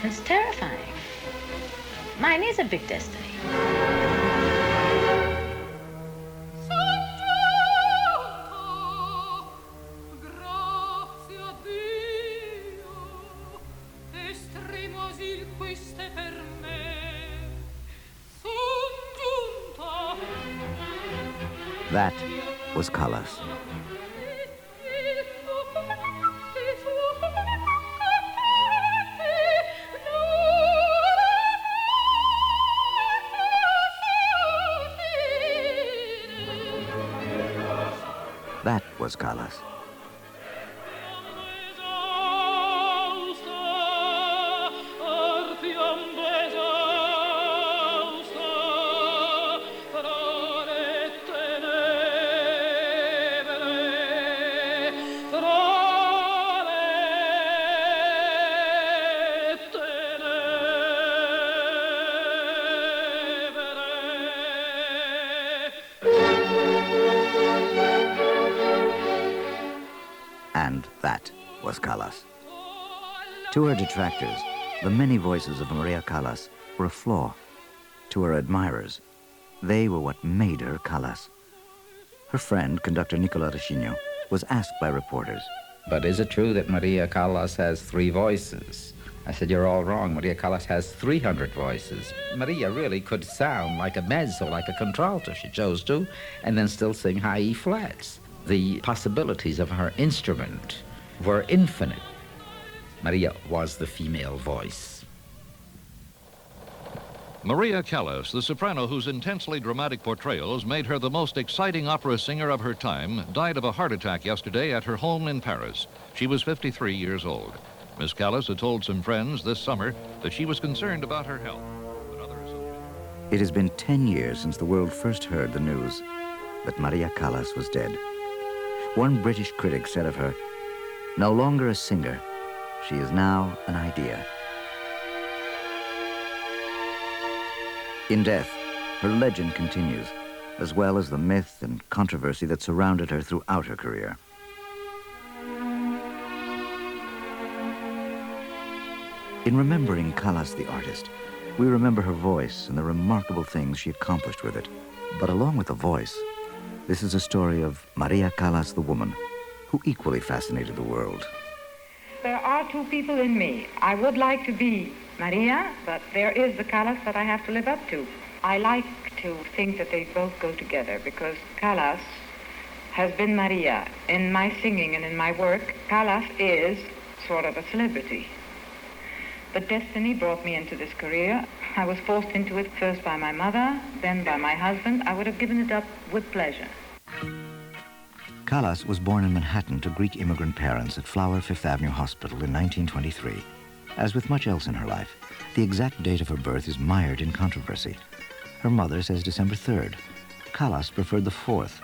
It's terrifying. Mine is a big destiny. That was Callas. That was Callas. And that was Callas. To her detractors, the many voices of Maria Callas were a flaw. To her admirers, they were what made her Callas. Her friend, conductor Nicola Ricchino, was asked by reporters, "But is it true that Maria Callas has 3 voices?" I said, "You're all wrong. Maria Callas has 300 voices. Maria really could sound like a mezzo, like a contralto, if she chose to, and then still sing high E flats. The possibilities of her instrument were infinite. Maria was the female voice." Maria Callas, the soprano whose intensely dramatic portrayals made her the most exciting opera singer of her time, died of a heart attack yesterday at her home in Paris. She was 53 years old. Miss Callas had told some friends this summer that she was concerned about her health. But others... It has been 10 years since the world first heard the news that Maria Callas was dead. One British critic said of her, "No longer a singer, she is now an idea." In death, her legend continues, as well as the myth and controversy that surrounded her throughout her career. In remembering Callas the artist, we remember her voice and the remarkable things she accomplished with it. But along with the voice, this is a story of Maria Callas the woman, who equally fascinated the world. There are 2 people in me. I would like to be Maria, but there is the Callas that I have to live up to. I like to think that they both go together because Callas has been Maria. In my singing and in my work, Callas is sort of a celebrity. But destiny brought me into this career. I was forced into it first by my mother, then by my husband. I would have given it up with pleasure. Callas was born in Manhattan to Greek immigrant parents at Flower Fifth Avenue Hospital in 1923. As with much else in her life, the exact date of her birth is mired in controversy. Her mother says December 3rd. Callas preferred the 4th.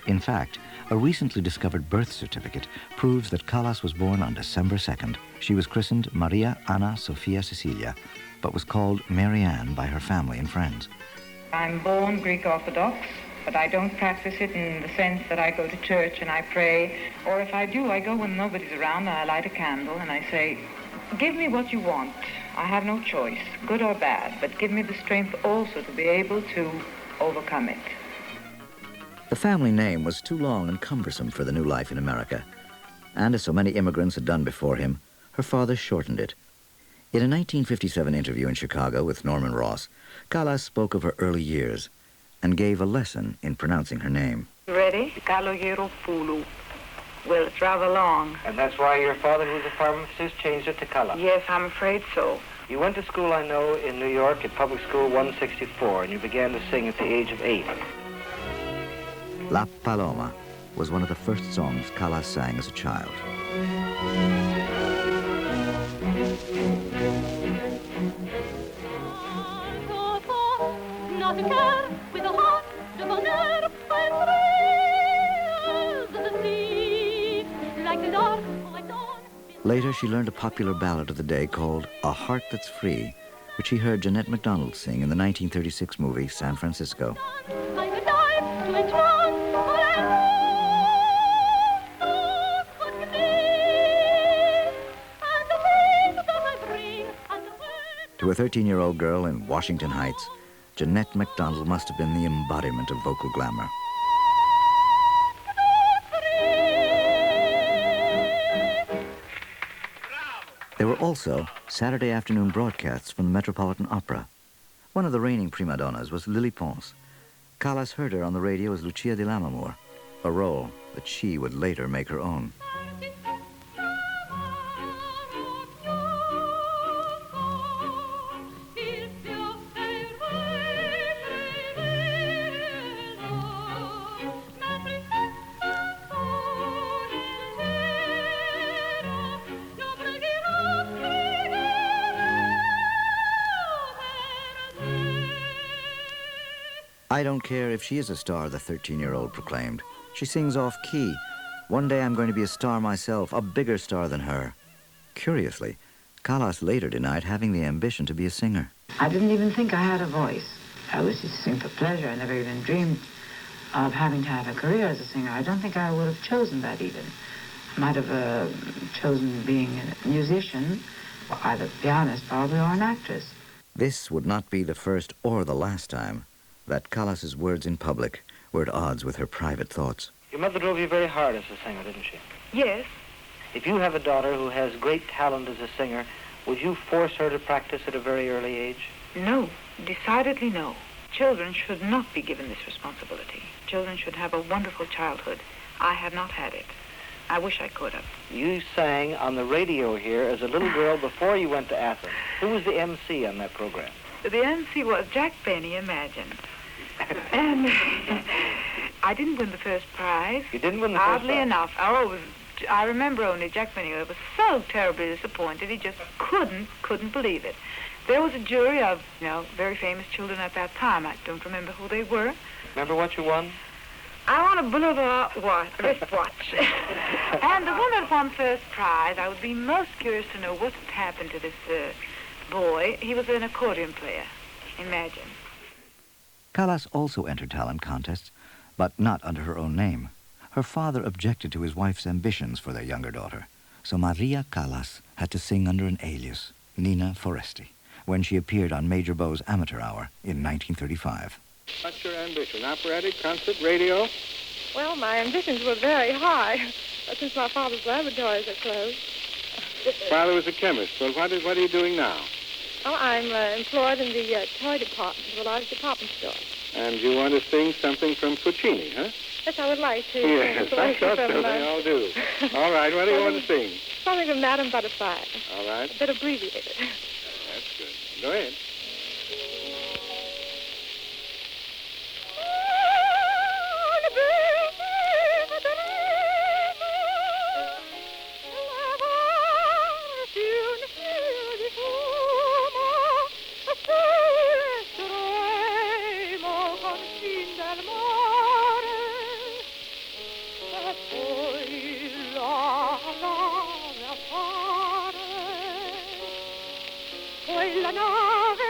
In fact, a recently discovered birth certificate proves that Callas was born on December 2nd. She was christened Maria Anna Sophia Cecilia, but was called Mary Ann by her family and friends. I'm born Greek Orthodox, but I don't practice it in the sense that I go to church and I pray. Or if I do, I go when nobody's around and I light a candle and I say, "Give me what you want. I have no choice, good or bad, but give me the strength also to be able to overcome it." The family name was too long and cumbersome for the new life in America, and as so many immigrants had done before him, her father shortened it. In a 1957 interview in Chicago with Norman Ross, Callas spoke of her early years and gave a lesson in pronouncing her name. Ready? Kalogeropulu. Well, it's rather long. And that's why your father, who was a pharmacist, changed it to Callas. Yes, I'm afraid so. You went to school, I know, in New York at Public School 164, and you began to sing at the age of 8. La Paloma was one of the first songs Callas sang as a child. Later, she learned a popular ballad of the day called A Heart That's Free, which she heard Jeanette MacDonald sing in the 1936 movie San Francisco. a 13-year-old girl in Washington Heights, Jeanette MacDonald must have been the embodiment of vocal glamour. There were also Saturday afternoon broadcasts from the Metropolitan Opera. One of the reigning prima donnas was Lily Pons. Callas heard her on the radio as Lucia di Lammermoor, a role that she would later make her own. I don't care if she is a star, the 13-year-old proclaimed. She sings off-key. One day I'm going to be a star myself, a bigger star than her. Curiously, Callas later denied having the ambition to be a singer. I didn't even think I had a voice. I was just sing for pleasure. I never even dreamed of having to have a career as a singer. I don't think I would have chosen that even. I might have chosen being a musician, or either a pianist probably, or an actress. This would not be the first or the last time that Callas's words in public were at odds with her private thoughts. Your mother drove you very hard as a singer, didn't she? Yes. If you have a daughter who has great talent as a singer, would you force her to practice at a very early age? No, decidedly no. Children should not be given this responsibility. Children should have a wonderful childhood. I have not had it. I wish I could have. You sang on the radio here as a little girl before you went to Athens. Who was the MC on that program? The MC was Jack Benny, imagine. And I didn't win the first prize. You didn't win the first prize? Oddly enough. I remember only Jack Benny was so terribly disappointed. He just couldn't believe it. There was a jury of, very famous children at that time. I don't remember who they were. Remember what you won? I won a Boulevard wristwatch. And the one that won first prize, I would be most curious to know what had happened to this boy. He was an accordion player. Imagine. Callas also entered talent contests, but not under her own name. Her father objected to his wife's ambitions for their younger daughter, so Maria Callas had to sing under an alias, Nina Foresti, when she appeared on Major Bow's Amateur Hour in 1935. What's your ambition? Operatic, concert, radio? Well, my ambitions were very high, but since my father's laboratories are closed. Father was a chemist. Well, what are you doing now? Oh, I'm employed in the toy department of a large department store. And you want to sing something from Puccini, huh? Yes, I would like to. Yes, I thought so. They all do. All right, what do you want to sing? Something from Madame Butterfly. All right. A bit abbreviated. That's good. Go ahead. La nave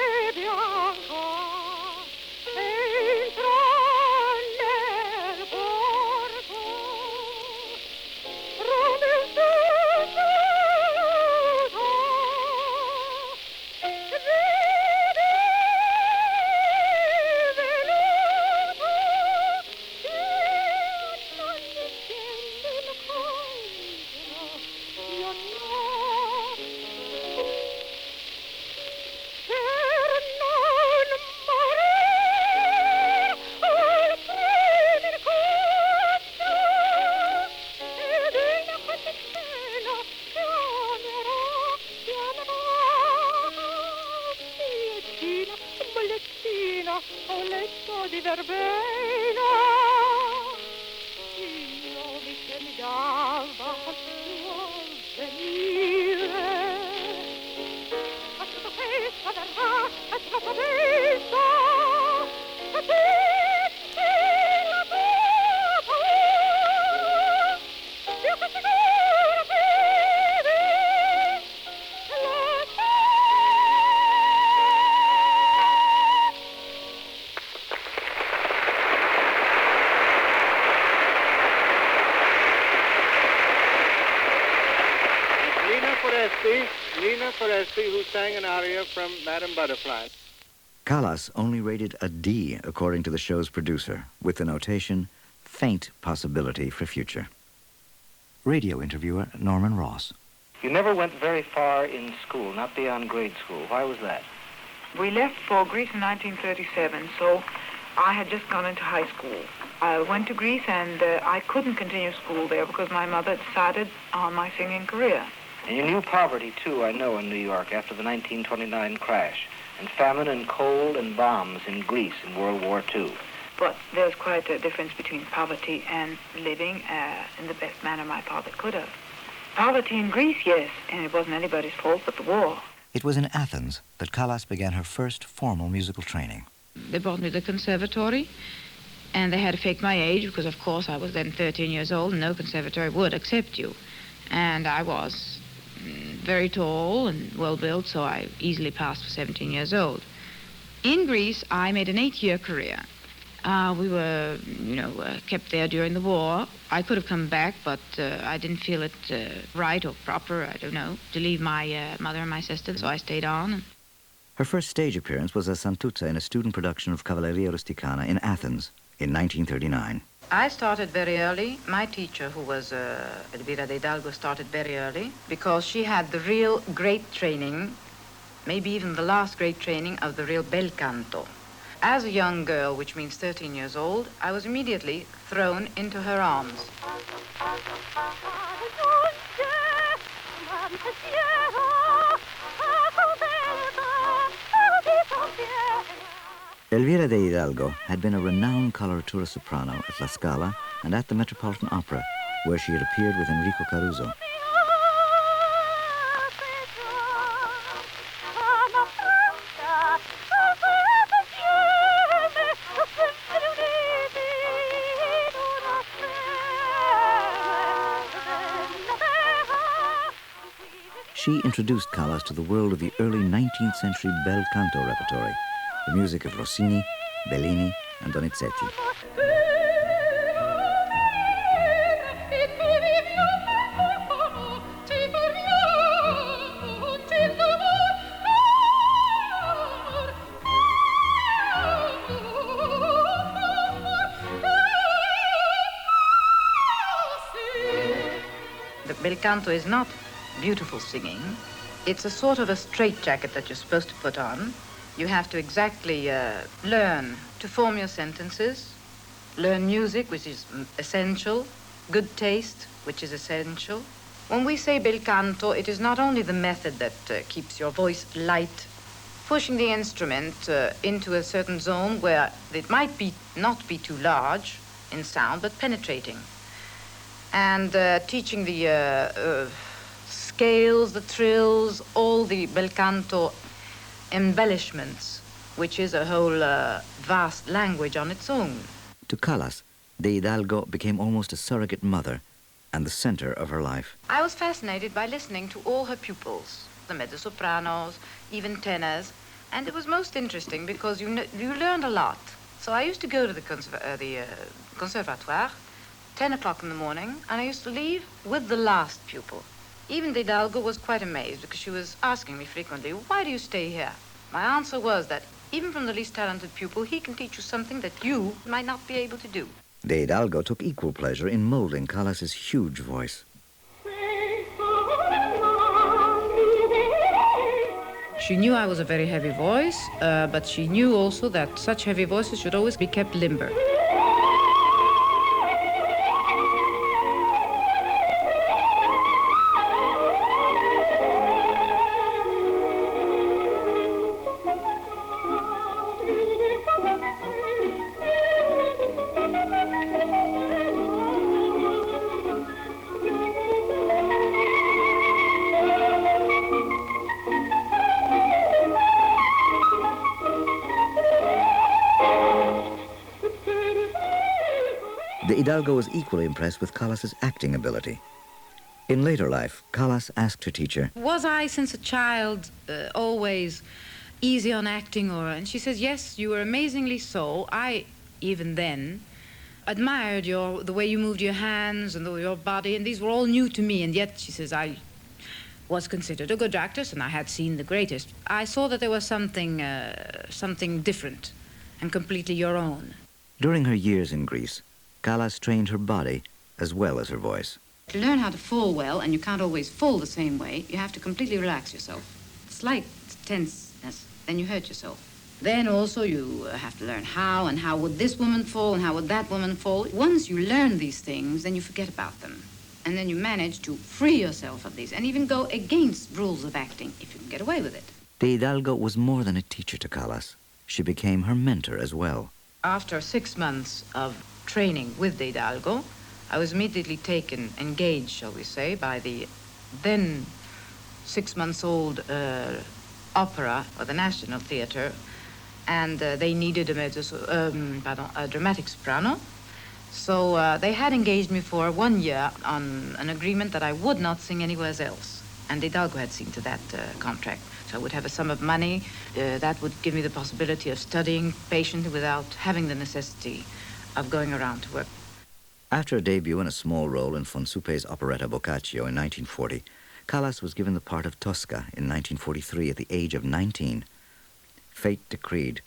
Nina Foresti, who sang an aria from Madame Butterfly. Callas only rated a D, according to the show's producer, with the notation, faint possibility for future. Radio interviewer Norman Ross. You never went very far in school, not beyond grade school. Why was that? We left for Greece in 1937, so I had just gone into high school. I went to Greece and I couldn't continue school there because my mother decided on my singing career. And you knew poverty, too, I know, in New York after the 1929 crash, and famine and cold and bombs in Greece in World War II. But there was quite a difference between poverty and living in the best manner my father could have. Poverty in Greece, yes, and it wasn't anybody's fault but the war. It was in Athens that Callas began her first formal musical training. They brought me to the conservatory, and they had to fake my age because, of course, I was then 13 years old, and no conservatory would accept you. And I was very tall and well-built, so I easily passed for 17 years old. In Greece, I made an 8-year career. We were, kept there during the war. I could have come back, but I didn't feel it right or proper, I don't know, to leave my mother and my sister, so I stayed on. Her first stage appearance was as Santuzza in a student production of Cavalleria Rusticana in Athens in 1939. I started very early. My teacher, who was Elvira de Hidalgo, started very early because she had the real great training, maybe even the last great training of the real bel canto. As a young girl, which means 13 years old, I was immediately thrown into her arms. Elvira de Hidalgo had been a renowned coloratura soprano at La Scala and at the Metropolitan Opera, where she had appeared with Enrico Caruso. She introduced Callas to the world of the early 19th century bel canto repertory, the music of Rossini, Bellini, and Donizetti. The bel canto is not beautiful singing. It's a sort of a straitjacket that you're supposed to put on. You have to exactly learn to form your sentences, learn music, which is essential, good taste, which is essential. When we say bel canto, it is not only the method that keeps your voice light, pushing the instrument into a certain zone where it might not be too large in sound, but penetrating. And teaching the scales, the trills, all the bel canto embellishments, which is a whole vast language on its own. To Callas, de Hidalgo became almost a surrogate mother and the center of her life. I was fascinated by listening to all her pupils, the mezzo-sopranos, even tenors, and it was most interesting because you learned a lot. So I used to go to the conservatoire, 10 o'clock in the morning, and I used to leave with the last pupil. Even de Hidalgo was quite amazed because she was asking me frequently, why do you stay here? My answer was that even from the least talented pupil, he can teach you something that you might not be able to do. De Hidalgo took equal pleasure in molding Callas's huge voice. She knew I was a very heavy voice, but she knew also that such heavy voices should always be kept limber. De Hidalgo was equally impressed with Callas's acting ability. In later life, Callas asked her teacher, was I, since a child, always easy on acting? And she says, yes, you were amazingly so. I, even then, admired the way you moved your hands and your body, and these were all new to me. And yet, she says, was considered a good actress, and I had seen the greatest, I saw that there was something different and completely your own. During her years in Greece, Callas trained her body as well as her voice. To learn how to fall well, and you can't always fall the same way, you have to completely relax yourself. Slight tenseness, then you hurt yourself. Then also you have to learn how, and how would this woman fall, and how would that woman fall. Once you learn these things, then you forget about them. And then you manage to free yourself of these, and even go against rules of acting, if you can get away with it. De Hidalgo was more than a teacher to Callas. She became her mentor as well. After 6 months of training with De Hidalgo, I was immediately engaged, shall we say, by the then 6-month-old opera, or the National Theatre, and they needed a dramatic soprano. So they had engaged me for 1 year on an agreement that I would not sing anywhere else. And De Hidalgo had seen to that contract. So I would have a sum of money that would give me the possibility of studying patiently without having the necessity of going around to work. After a debut in a small role in Fonsupe's operetta Boccaccio in 1940, Callas was given the part of Tosca in 1943 at the age of 19. Fate decreed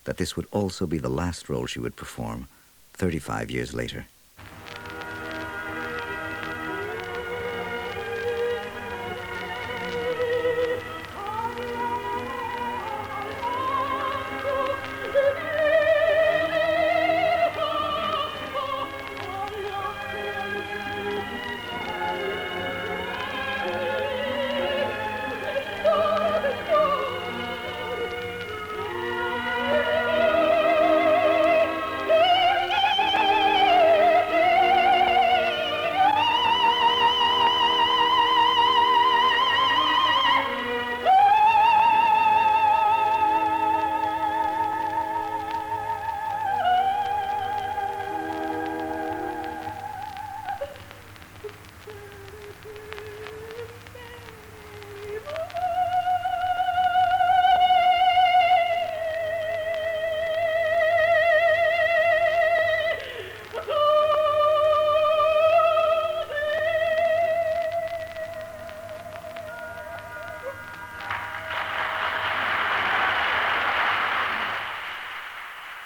that this would also be the last role she would perform 35 years later.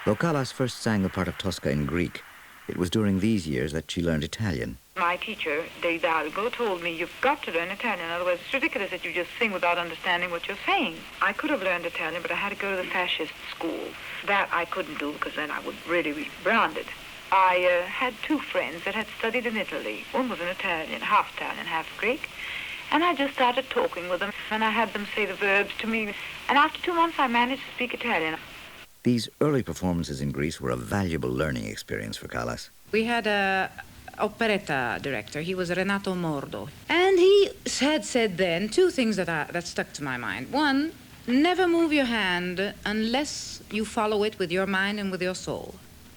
Though Callas first sang the part of Tosca in Greek, it was during these years that she learned Italian. My teacher, De Hidalgo, told me, you've got to learn Italian. In other words, it's ridiculous that you just sing without understanding what you're saying. I could have learned Italian, but I had to go to the fascist school. That I couldn't do because then I would really be branded. I had 2 friends that had studied in Italy. One was an Italian, half Greek. And I just started talking with them, and I had them say the verbs to me. And after 2 months, I managed to speak Italian. These early performances in Greece were a valuable learning experience for Callas. We had a operetta director. He was Renato Mordo. And he had said then 2 things that stuck to my mind. One, never move your hand unless you follow it with your mind and with your soul.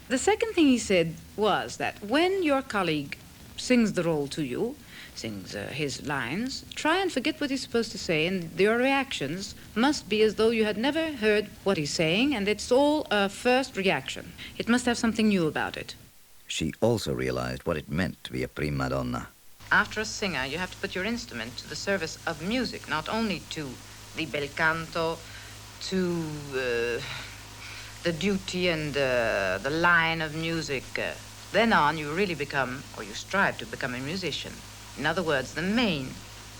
The second thing he said was that when your colleague sings the role to you, sings his lines, try and forget what he's supposed to say, and your reactions must be as though you had never heard what he's saying, and it's all a first reaction. It must have something new about it. She also realized what it meant to be a prima donna. After a singer, you have to put your instrument to the service of music, not only to the bel canto, to the duty and the line of music. Then on, you really become, or you strive to become a musician. In other words, the main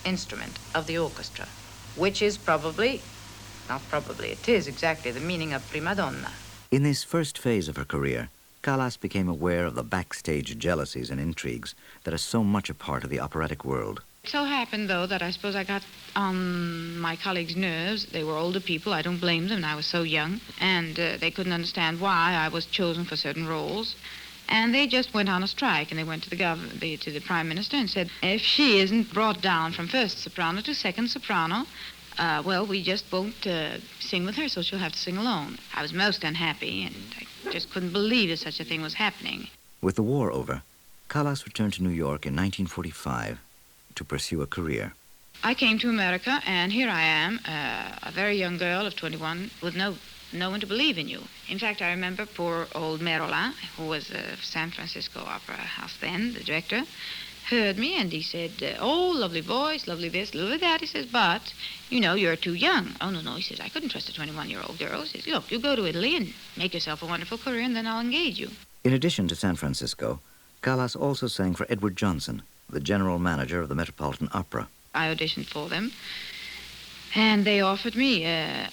instrument of the orchestra, which is it is exactly the meaning of prima donna. In this first phase of her career, Callas became aware of the backstage jealousies and intrigues that are so much a part of the operatic world. It so happened, though, that I suppose I got on my colleagues' nerves. They were older people. I don't blame them. I was so young. And they couldn't understand why I was chosen for certain roles. And they just went on a strike, and they went to the Prime Minister and said, if she isn't brought down from first soprano to second soprano, well, we just won't sing with her, so she'll have to sing alone. I was most unhappy, and I just couldn't believe that such a thing was happening. With the war over, Callas returned to New York in 1945 to pursue a career. I came to America, and here I am, a very young girl of 21 with no one to believe in you. In fact, I remember poor old Merolin, who was San Francisco Opera House then, the director, heard me, and he said, oh, lovely voice, lovely this, lovely that. He says, but, you know, you're too young. Oh, no, he says, I couldn't trust a 21-year-old girl. He says, look, you go to Italy and make yourself a wonderful career, and then I'll engage you. In addition to San Francisco, Callas also sang for Edward Johnson, the general manager of the Metropolitan Opera. I auditioned for them, and they offered me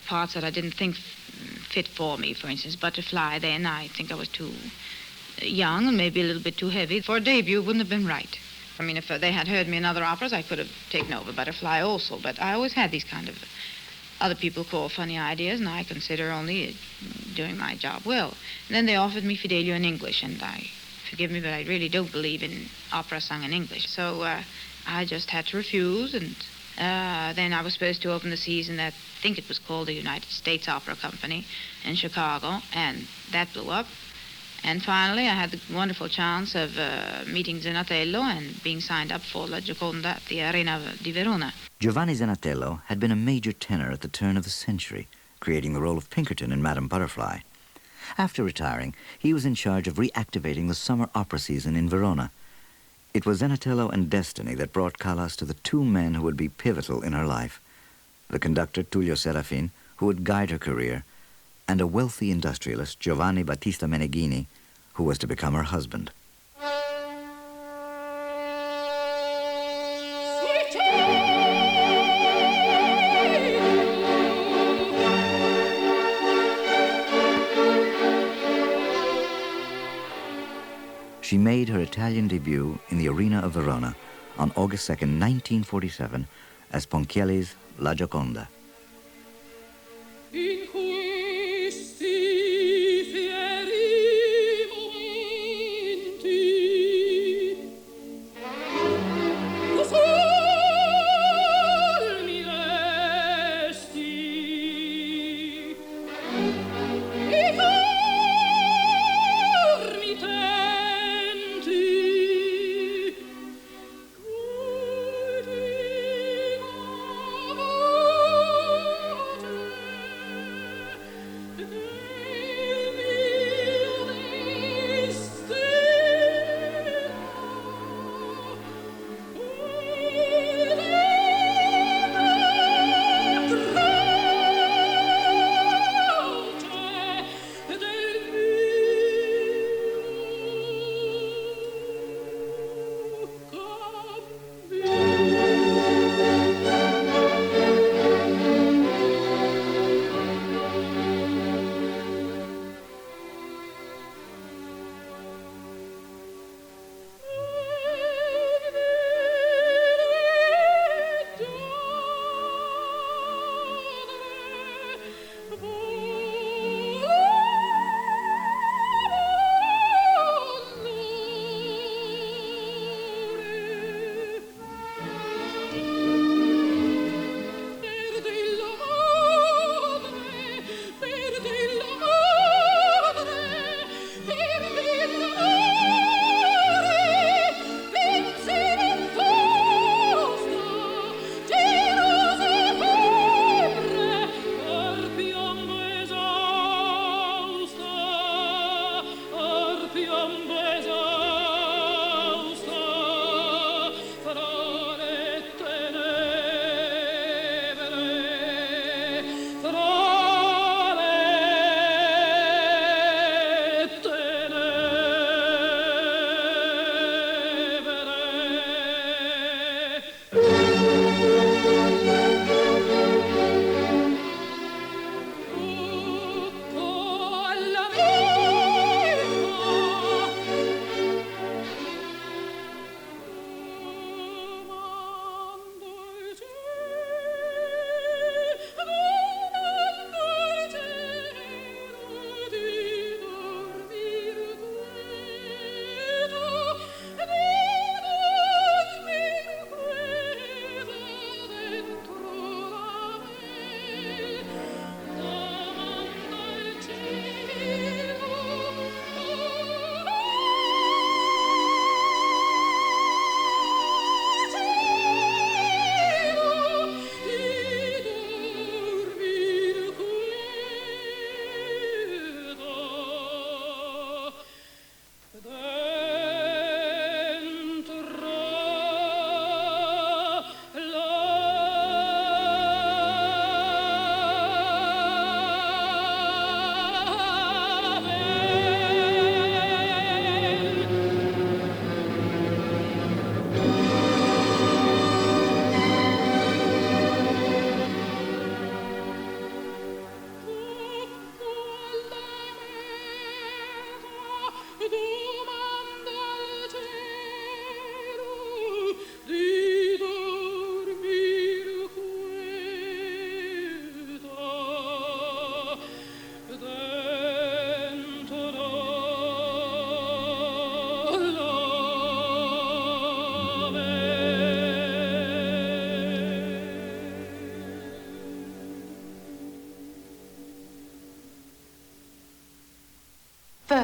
parts that I didn't think fit for me. For instance, Butterfly, then I think I was too young and maybe a little bit too heavy. For a debut, it wouldn't have been right. I mean, if they had heard me in other operas, I could have taken over Butterfly also, but I always had these kind of other people call funny ideas, and I consider only doing my job well. And then they offered me Fidelio in English, and forgive me, but I really don't believe in opera sung in English. So I just had to refuse, and then I was supposed to open the season at, I think it was called the United States Opera Company in Chicago, and that blew up. And finally, I had the wonderful chance of meeting Zenatello and being signed up for La Gioconda at the Arena di Verona. Giovanni Zenatello had been a major tenor at the turn of the century, creating the role of Pinkerton in Madame Butterfly. After retiring, he was in charge of reactivating the summer opera season in Verona. It was Zenatello and destiny that brought Callas to the two men who would be pivotal in her life: the conductor Tullio Serafin, who would guide her career, and a wealthy industrialist, Giovanni Battista Meneghini, who was to become her husband. She made her Italian debut in the Arena of Verona on August 2nd, 1947, as Ponchielli's La Gioconda.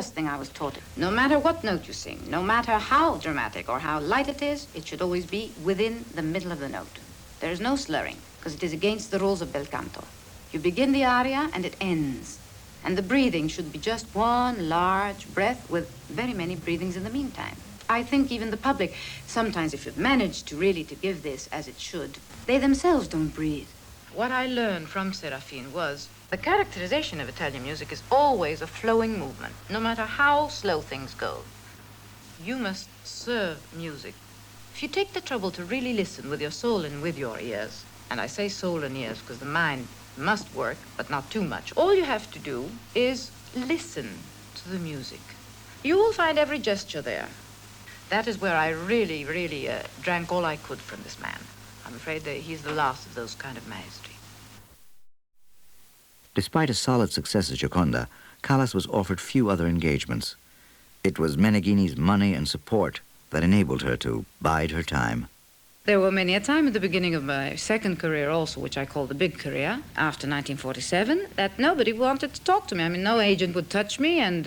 first thing I was taught. No matter what note you sing, no matter how dramatic or how light it is, it should always be within the middle of the note. There is no slurring, because it is against the rules of bel canto. You begin the aria and it ends. And the breathing should be just one large breath with very many breathings in the meantime. I think even the public, sometimes if you've managed to really to give this as it should, they themselves don't breathe. What I learned from Serafine was the characterization of Italian music is always a flowing movement, no matter how slow things go. You must serve music. If you take the trouble to really listen with your soul and with your ears, and I say soul and ears because the mind must work, but not too much, all you have to do is listen to the music. You will find every gesture there. That is where I really, really drank all I could from this man. I'm afraid that he's the last of those kind of maestri. Despite a solid success at Gioconda, Callas was offered few other engagements. It was Meneghini's money and support that enabled her to bide her time. There were many a time at the beginning of my second career also, which I call the big career, after 1947, that nobody wanted to talk to me. I mean, no agent would touch me and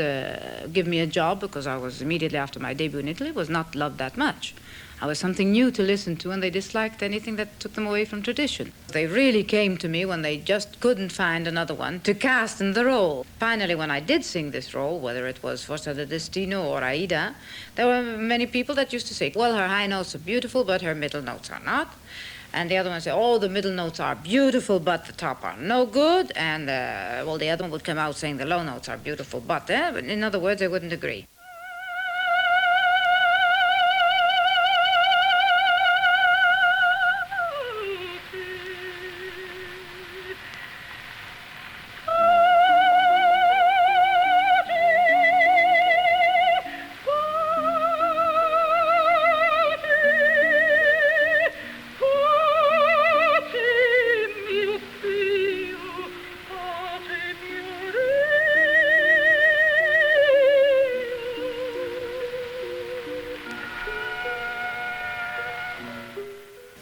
give me a job because I was immediately after my debut in Italy, was not loved that much. I was something new to listen to, and they disliked anything that took them away from tradition. They really came to me when they just couldn't find another one to cast in the role. Finally, when I did sing this role, whether it was Forza del Destino or Aida, there were many people that used to say, well, her high notes are beautiful, but her middle notes are not. And the other one said, oh, the middle notes are beautiful, but the top are no good. And, well, the other one would come out saying the low notes are beautiful, but in other words, they wouldn't agree.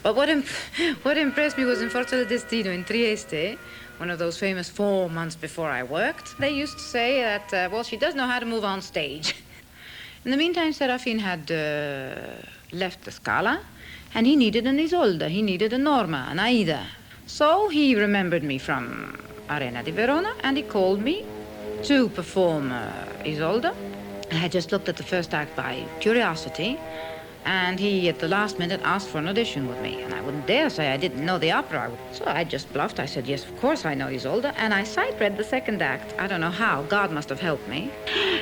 But what impressed me was in Forza del Destino in Trieste, one of those famous 4 months before I worked, they used to say that, well, she does know how to move on stage. In the meantime, Serafine had left the Scala, and he needed an Isolde, he needed a Norma, an Aida. So he remembered me from Arena di Verona, and he called me to perform Isolde. I had just looked at the first act by curiosity, and he, at the last minute, asked for an audition with me. And I wouldn't dare say I didn't know the opera. So I just bluffed. I said, yes, of course I know Isolde. And I sight-read the second act. I don't know how. God must have helped me.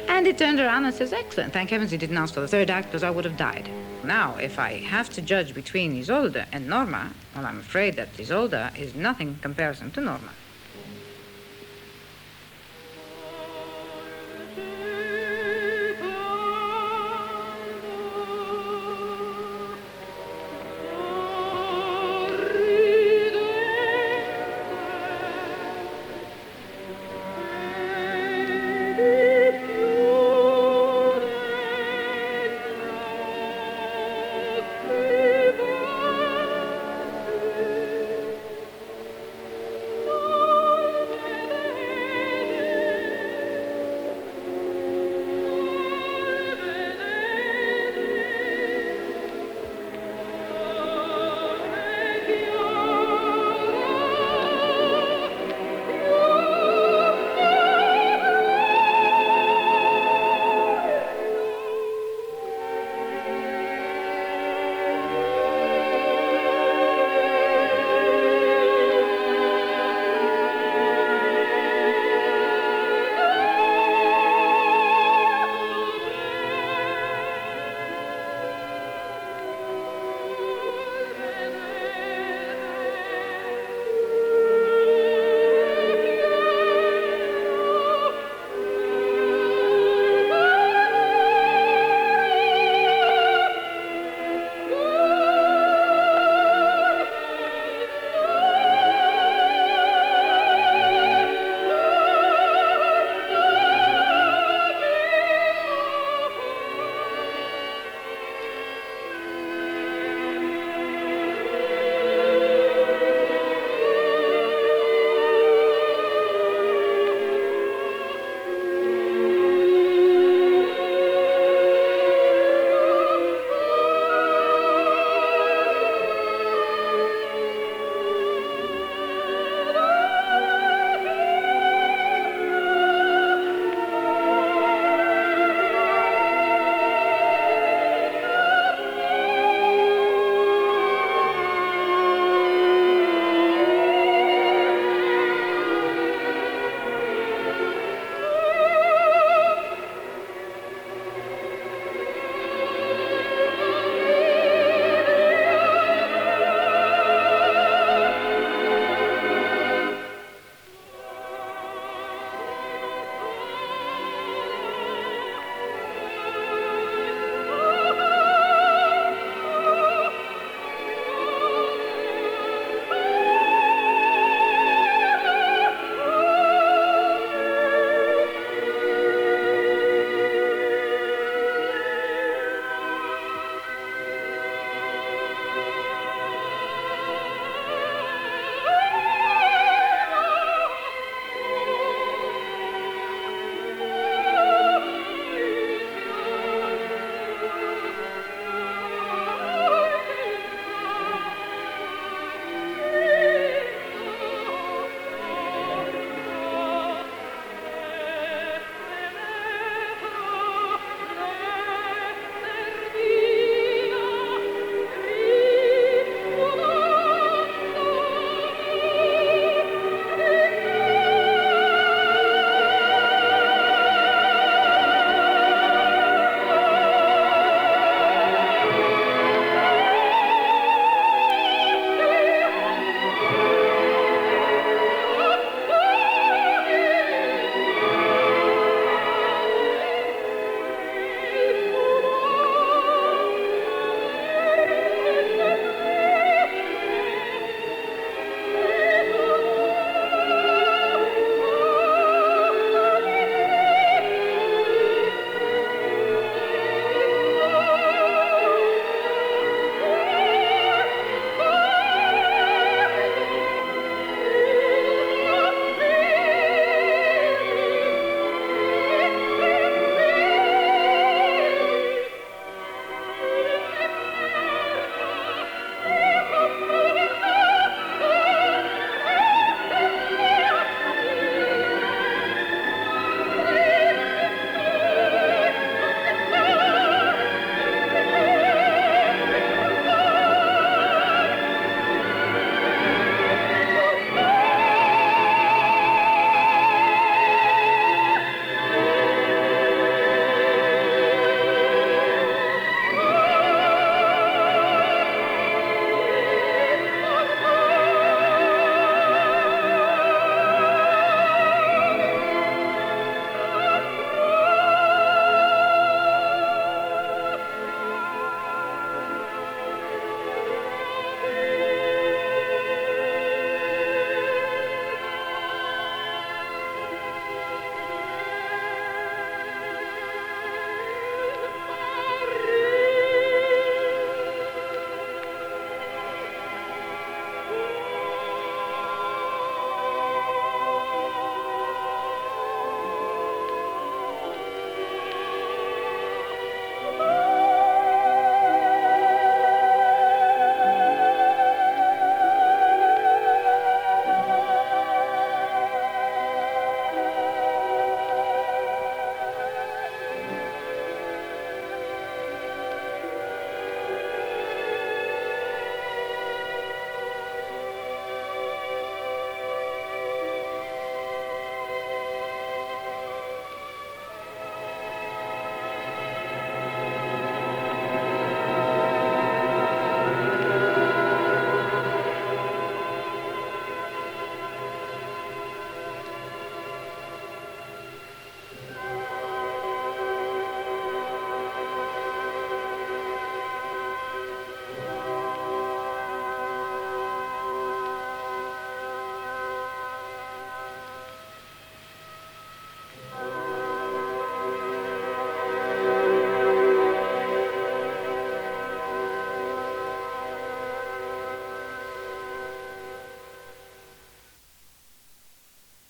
And he turned around and says, excellent. Thank heavens he didn't ask for the third act, because I would have died. Now, if I have to judge between Isolde and Norma, well, I'm afraid that Isolde is nothing in comparison to Norma. Oh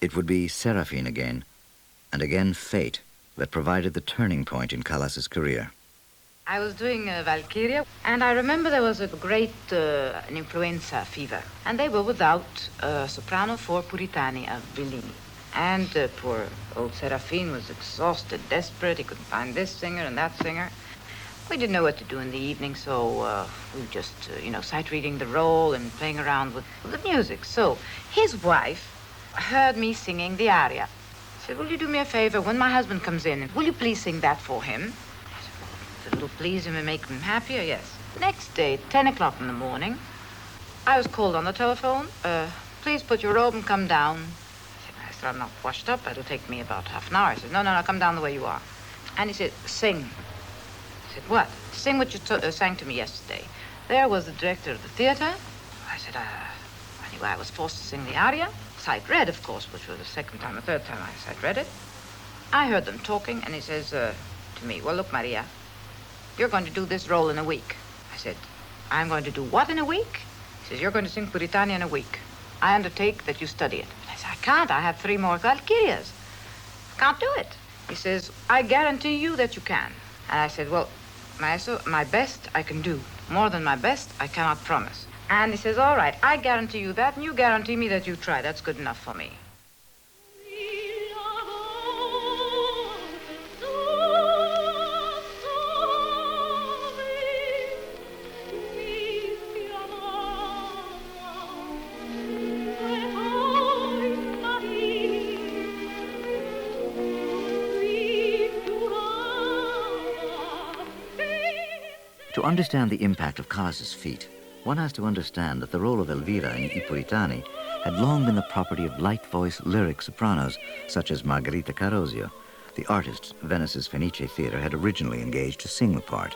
It would be Serafine again, and again fate, that provided the turning point in Callas's career. I was doing Valkyria, and I remember there was a great an influenza fever, and they were without a soprano for Puritani of Bellini. And poor old Serafine was exhausted, desperate. He couldn't find this singer and that singer. We didn't know what to do in the evening, so we were just, sight reading the role and playing around with the music. So his wife heard me singing the aria. She said, "Will you do me a favor? When my husband comes in, will you please sing that for him?" I said, "Well, if it'll please him and make him happier, yes." Next day, 10 o'clock in the morning, I was called on the telephone. "Please put your robe and come down." I said, "I'm not washed up. It'll take me about half an hour." I said, No, come down the way you are." And he said, "Sing." I said, "What?" "Sing what you sang to me yesterday." There was the director of the theater. I said, anyway, I was forced to sing the aria. Sight read, of course, which was the second time or third time I sight read it. I heard them talking, and he says to me, "Well, look, Maria, you're going to do this role in a week." I said, "I'm going to do what in a week?" He says, "You're going to sing Puritani in a week. I undertake that you study it." I said, "I can't. I have 3 more Valkyrias. I can't do it." He says, "I guarantee you that you can." And I said, "Well, Maestro, my best I can do. More than my best, I cannot promise." And he says, "All right, I guarantee you that, and you guarantee me that you try. That's good enough for me." To understand the impact of Callas's feat, one has to understand that the role of Elvira in I Puritani had long been the property of light-voiced lyric sopranos such as Margherita Carosio. The artists Venice's Fenice Theatre had originally engaged to sing the part.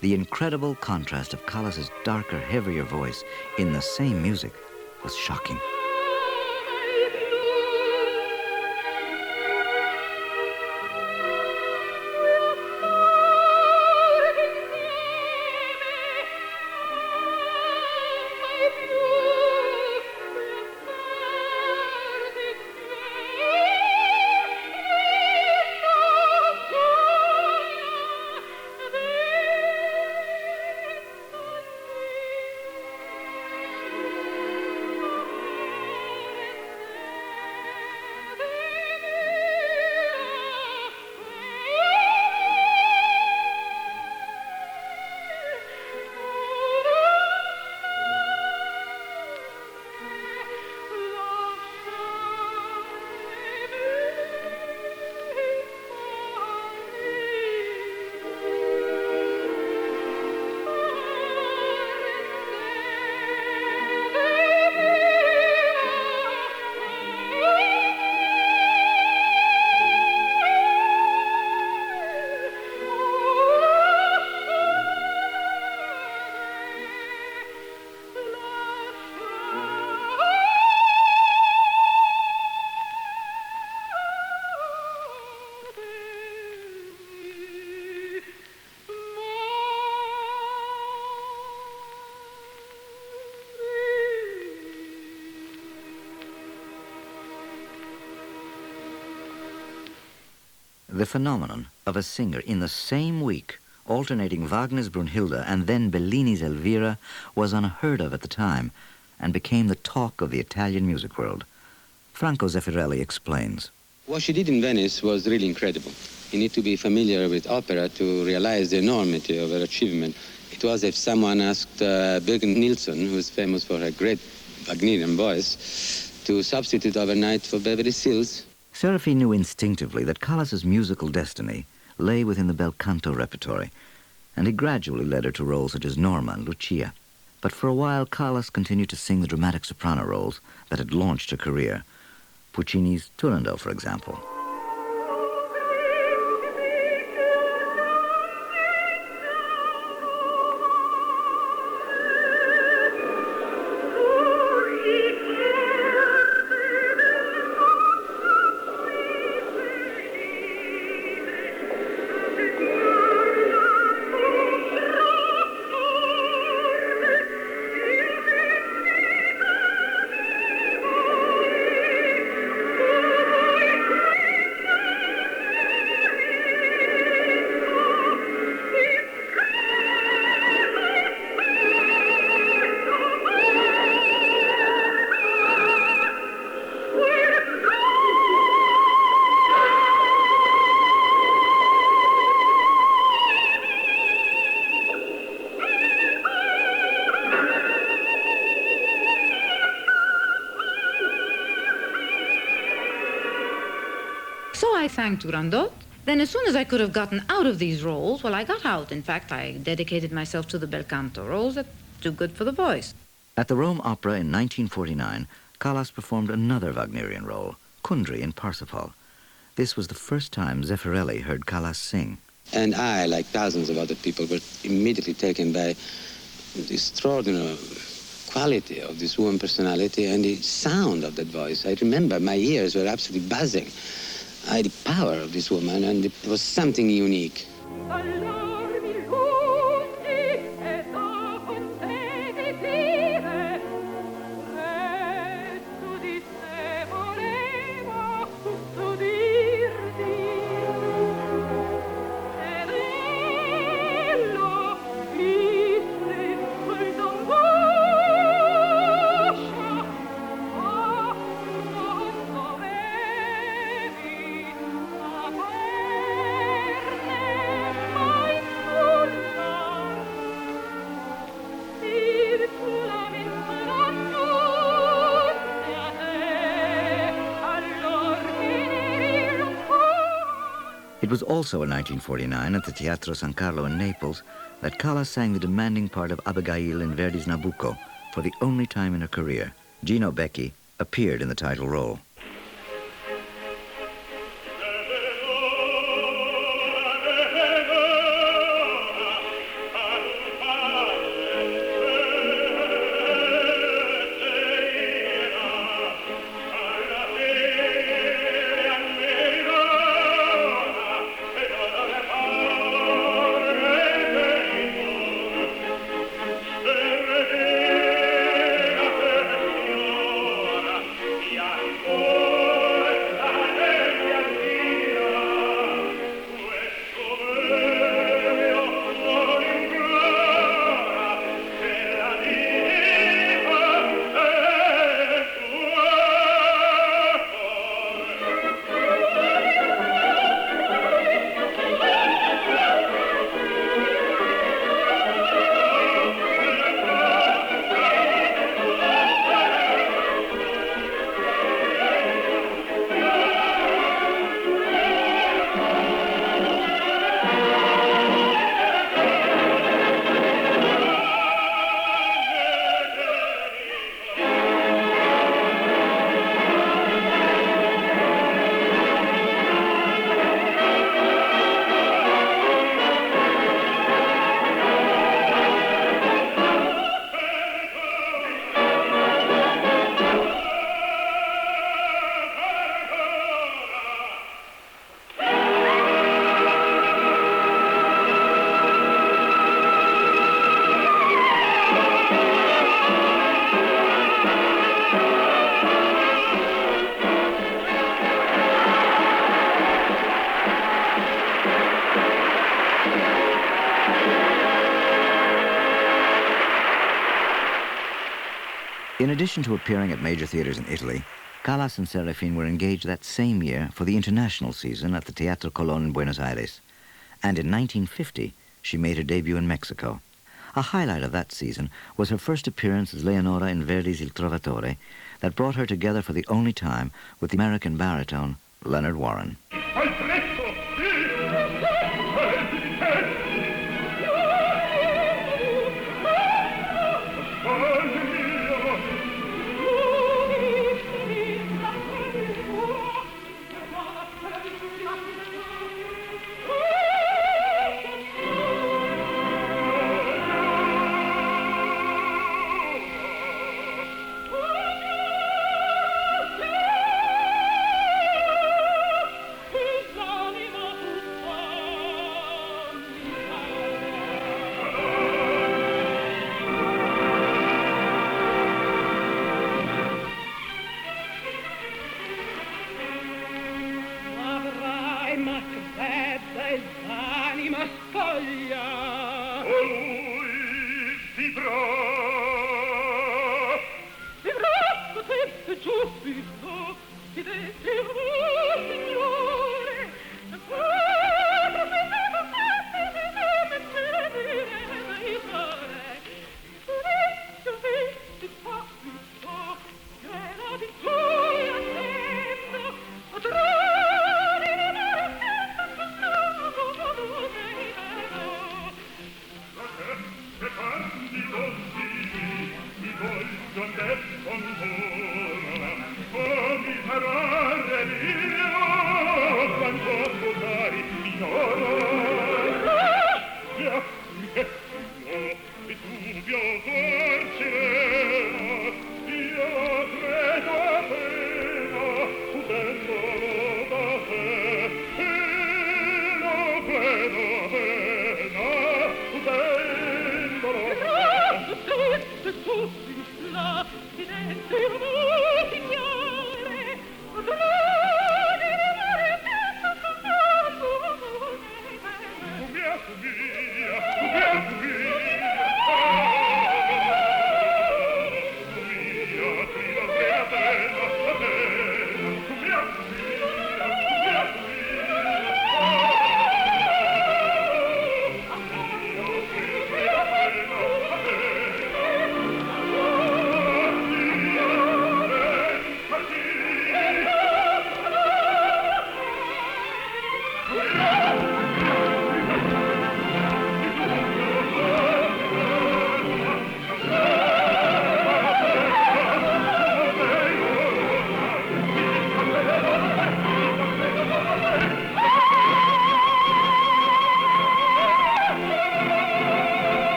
The incredible contrast of Callas's darker, heavier voice in the same music was shocking. The phenomenon of a singer in the same week alternating Wagner's Brunhilde and then Bellini's Elvira was unheard of at the time and became the talk of the Italian music world. Franco Zeffirelli explains. What she did in Venice was really incredible. You need to be familiar with opera to realize the enormity of her achievement. It was as if someone asked Birgit Nilsson, who is famous for her great Wagnerian voice, to substitute overnight for Beverly Sills. Serafine knew instinctively that Callas's musical destiny lay within the bel canto repertory, and he gradually led her to roles such as Norma and Lucia. But for a while, Callas continued to sing the dramatic soprano roles that had launched her career. Puccini's Turandot, for example. sang Turandot. Then as soon as I could have gotten out of these roles, well, I got out. In fact, I dedicated myself to the bel canto roles that were too good for the voice. At the Rome Opera in 1949, Callas performed another Wagnerian role, Kundry in Parsifal. This was the first time Zeffirelli heard Callas sing. And I, like thousands of other people, were immediately taken by the extraordinary quality of this woman's personality and the sound of that voice. I remember my ears were absolutely buzzing. I had the power of this woman, and it was something unique. It was also in 1949 at the Teatro San Carlo in Naples that Callas sang the demanding part of Abigail in Verdi's Nabucco for the only time in her career. Gino Becchi appeared in the title role. In addition to appearing at major theaters in Italy, Callas and Serafin were engaged that same year for the international season at the Teatro Colón in Buenos Aires. And in 1950, she made her debut in Mexico. A highlight of that season was her first appearance as Leonora in Verdi's Il Trovatore that brought her together for the only time with the American baritone Leonard Warren.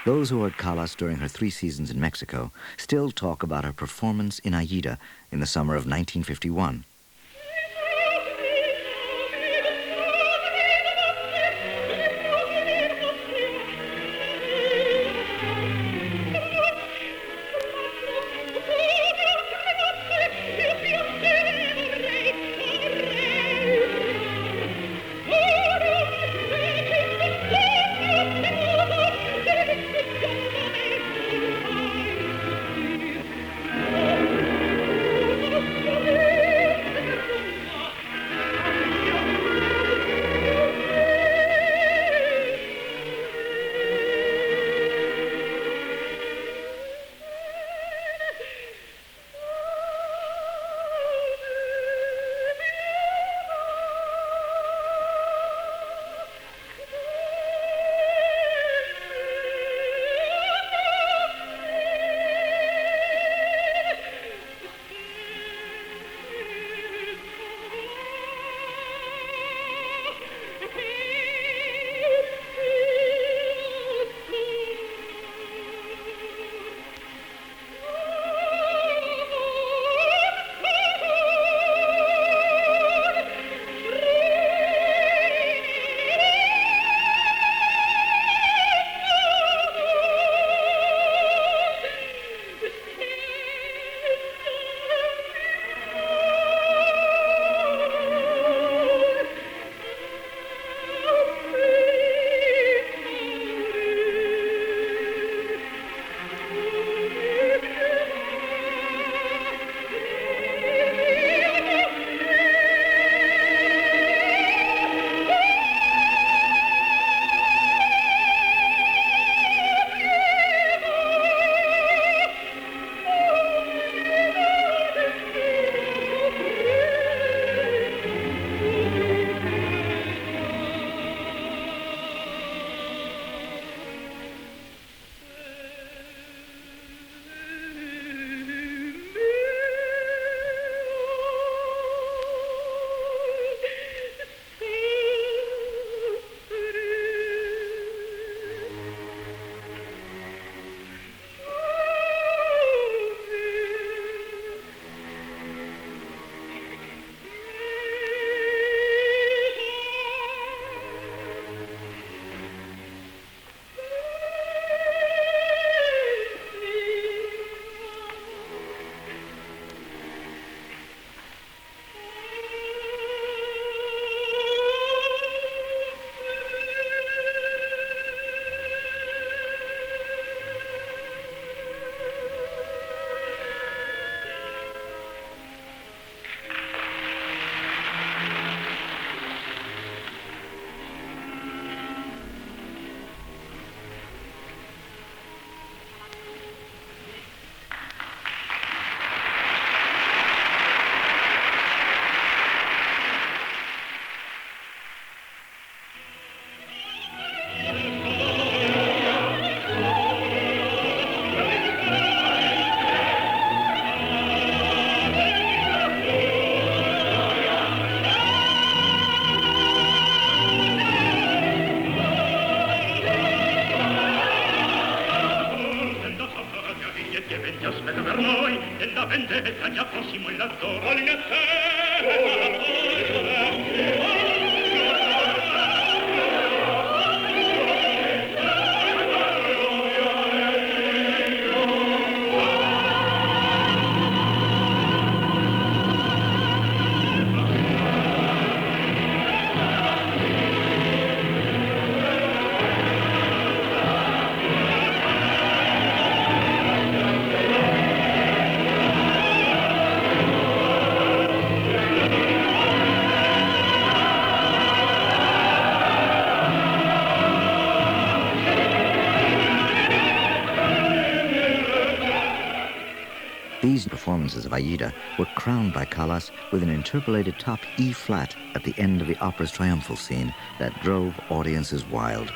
Those who were at Callas during her 3 seasons in Mexico still talk about her performance in Aida in the summer of 1951. vendetta già prossimo il l'attore. These performances of Aida were crowned by Callas with an interpolated top E flat at the end of the opera's triumphal scene that drove audiences wild.